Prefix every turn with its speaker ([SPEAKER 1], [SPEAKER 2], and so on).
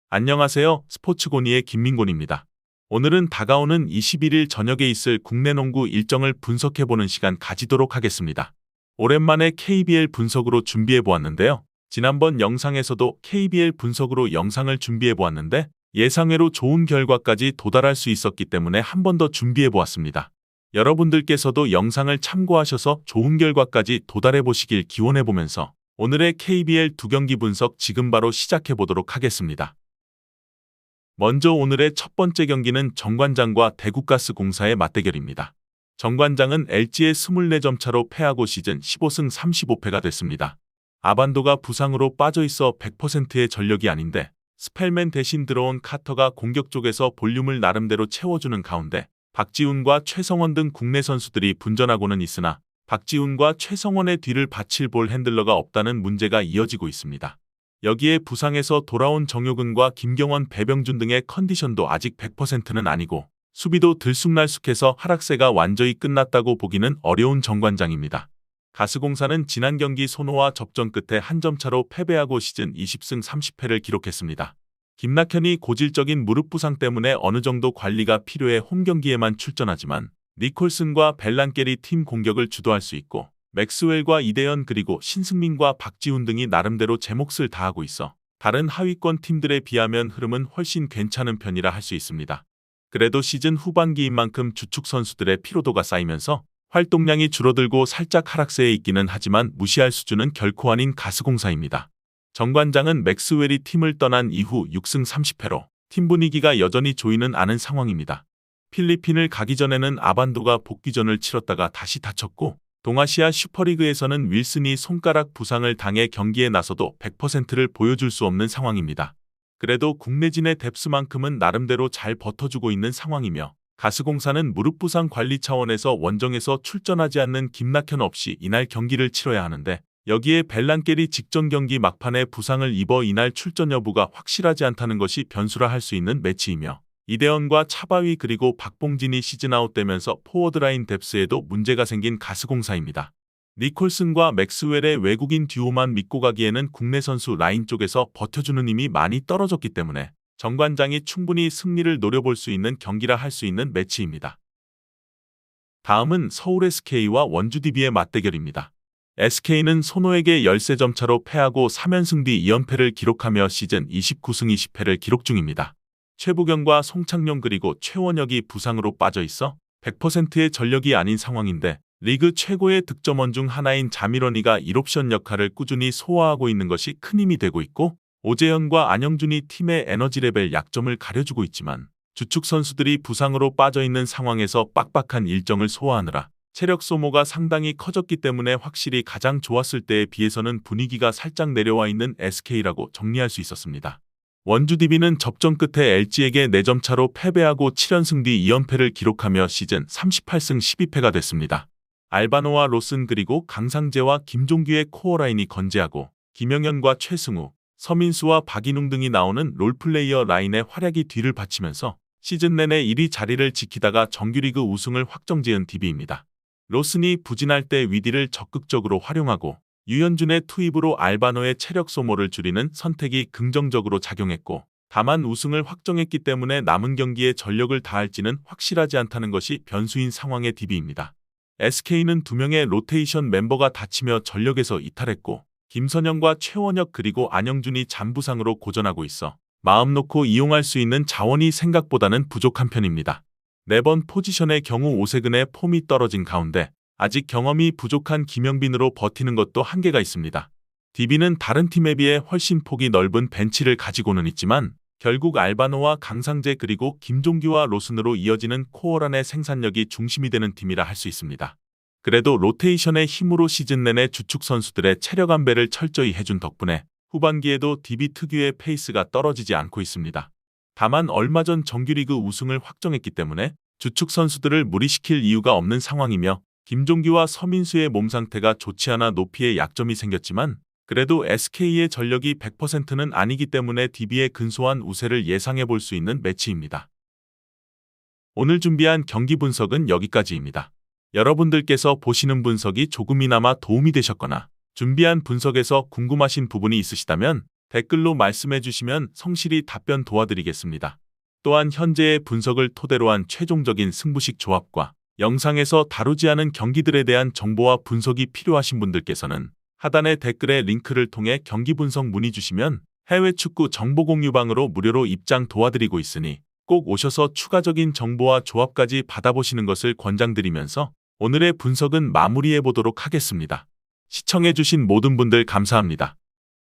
[SPEAKER 1] 안녕하세요. 스포츠고니의 김민곤입니다. 오늘은 다가오는 21일 저녁에 있을 국내 농구 일정을 분석해보는 시간 가지도록 하겠습니다. 오랜만에 KBL 분석으로 준비해보았는데요. 지난번 영상에서도 KBL 분석으로 영상을 준비해보았는데 예상외로 좋은 결과까지 도달할 수 있었기 때문에 한 번 더 준비해보았습니다. 여러분들께서도 영상을 참고하셔서 좋은 결과까지 도달해보시길 기원해보면서 오늘의 KBL 2경기 분석 지금 바로 시작해보도록 하겠습니다. 먼저 오늘의 첫 번째 경기는 정관장과 대구가스공사의 맞대결입니다. 정관장은 LG에 24점 차로 패하고 시즌 15승 35패가 됐습니다. 아반도가 부상으로 빠져있어 100%의 전력이 아닌데 스펠맨 대신 들어온 카터가 공격 쪽에서 볼륨을 나름대로 채워주는 가운데 박지훈과 최성원 등 국내 선수들이 분전하고는 있으나 박지훈과 최성원의 뒤를 받칠 볼 핸들러가 없다는 문제가 이어지고 있습니다. 여기에 부상에서 돌아온 정효근과 김경원, 배병준 등의 컨디션도 아직 100%는 아니고 수비도 들쑥날쑥해서 하락세가 완전히 끝났다고 보기는 어려운 정관장입니다. 가스공사는 지난 경기 손호와 접전 끝에 한 점 차로 패배하고 시즌 20승 30패를 기록했습니다. 김낙현이 고질적인 무릎 부상 때문에 어느 정도 관리가 필요해 홈경기에만 출전하지만 니콜슨과 벨란겔이 팀 공격을 주도할 수 있고 맥스웰과 이대현 그리고 신승민과 박지훈 등이 나름대로 제 몫을 다하고 있어 다른 하위권 팀들에 비하면 흐름은 훨씬 괜찮은 편이라 할 수 있습니다. 그래도 시즌 후반기인 만큼 주축 선수들의 피로도가 쌓이면서 활동량이 줄어들고 살짝 하락세에 있기는 하지만 무시할 수준은 결코 아닌 가스공사입니다. 정관장은 맥스웰이 팀을 떠난 이후 6승 30패로 팀 분위기가 여전히 좋이는 않은 상황입니다. 필리핀을 가기 전에는 아반도가 복귀전을 치렀다가 다시 다쳤고 동아시아 슈퍼리그에서는 윌슨이 손가락 부상을 당해 경기에 나서도 100%를 보여줄 수 없는 상황입니다. 그래도 국내진의 뎁스만큼은 나름대로 잘 버텨주고 있는 상황이며 가스공사는 무릎 부상 관리 차원에서 원정에서 출전하지 않는 김낙현 없이 이날 경기를 치러야 하는데 여기에 벨란겔이 직전 경기 막판에 부상을 입어 이날 출전 여부가 확실하지 않다는 것이 변수라 할 수 있는 매치이며 이대현과 차바위 그리고 박봉진이 시즌아웃 되면서 포워드라인 뎁스에도 문제가 생긴 가스공사입니다. 니콜슨과 맥스웰의 외국인 듀오만 믿고 가기에는 국내 선수 라인 쪽에서 버텨주는 힘이 많이 떨어졌기 때문에 정관장이 충분히 승리를 노려볼 수 있는 경기라 할 수 있는 매치입니다. 다음은 서울 SK와 원주 DB의 맞대결입니다. SK는 손호에게 13점 차로 패하고 3연승 뒤 2연패를 기록하며 시즌 29승 20패를 기록 중입니다. 최부경과 송창용 그리고 최원혁이 부상으로 빠져있어 100%의 전력이 아닌 상황인데 리그 최고의 득점원 중 하나인 자미러니가 1옵션 역할을 꾸준히 소화하고 있는 것이 큰 힘이 되고 있고 오재현과 안영준이 팀의 에너지 레벨 약점을 가려주고 있지만 주축 선수들이 부상으로 빠져있는 상황에서 빡빡한 일정을 소화하느라 체력 소모가 상당히 커졌기 때문에 확실히 가장 좋았을 때에 비해서는 분위기가 살짝 내려와 있는 SK라고 정리할 수 있었습니다. 원주 DB는 접전 끝에 LG에게 4점 차로 패배하고 7연승 뒤 2연패를 기록하며 시즌 38승 12패가 됐습니다. 알바노와 로슨 그리고 강상재와 김종규의 코어라인이 건재하고 김영현과 최승우, 서민수와 박인웅 등이 나오는 롤플레이어 라인의 활약이 뒤를 받치면서 시즌 내내 1위 자리를 지키다가 정규리그 우승을 확정지은 DB입니다. 로슨이 부진할 때 위디를 적극적으로 활용하고 유현준의 투입으로 알바노의 체력 소모를 줄이는 선택이 긍정적으로 작용했고 다만 우승을 확정했기 때문에 남은 경기에 전력을 다할지는 확실하지 않다는 것이 변수인 상황의 DB입니다. SK는 2명의 로테이션 멤버가 다치며 전력에서 이탈했고 김선영과 최원혁 그리고 안영준이 잔부상으로 고전하고 있어 마음 놓고 이용할 수 있는 자원이 생각보다는 부족한 편입니다. 4번 포지션의 경우 오세근의 폼이 떨어진 가운데 아직 경험이 부족한 김영빈으로 버티는 것도 한계가 있습니다. DB는 다른 팀에 비해 훨씬 폭이 넓은 벤치를 가지고는 있지만 결국 알바노와 강상재 그리고 김종규와 로슨으로 이어지는 코어란의 생산력이 중심이 되는 팀이라 할 수 있습니다. 그래도 로테이션의 힘으로 시즌 내내 주축 선수들의 체력 안배를 철저히 해준 덕분에 후반기에도 DB 특유의 페이스가 떨어지지 않고 있습니다. 다만 얼마 전 정규리그 우승을 확정했기 때문에 주축 선수들을 무리시킬 이유가 없는 상황이며 김종규와 서민수의 몸 상태가 좋지 않아 높이에 약점이 생겼지만 그래도 SK의 전력이 100%는 아니기 때문에 DB의 근소한 우세를 예상해 볼 수 있는 매치입니다. 오늘 준비한 경기 분석은 여기까지입니다. 여러분들께서 보시는 분석이 조금이나마 도움이 되셨거나 준비한 분석에서 궁금하신 부분이 있으시다면 댓글로 말씀해 주시면 성실히 답변 도와드리겠습니다. 또한 현재의 분석을 토대로 한 최종적인 승부식 조합과 영상에서 다루지 않은 경기들에 대한 정보와 분석이 필요하신 분들께서는 하단의 댓글에 링크를 통해 경기 분석 문의 주시면 해외 축구 정보 공유방으로 무료로 입장 도와드리고 있으니 꼭 오셔서 추가적인 정보와 조합까지 받아보시는 것을 권장드리면서 오늘의 분석은 마무리해 보도록 하겠습니다. 시청해주신 모든 분들 감사합니다.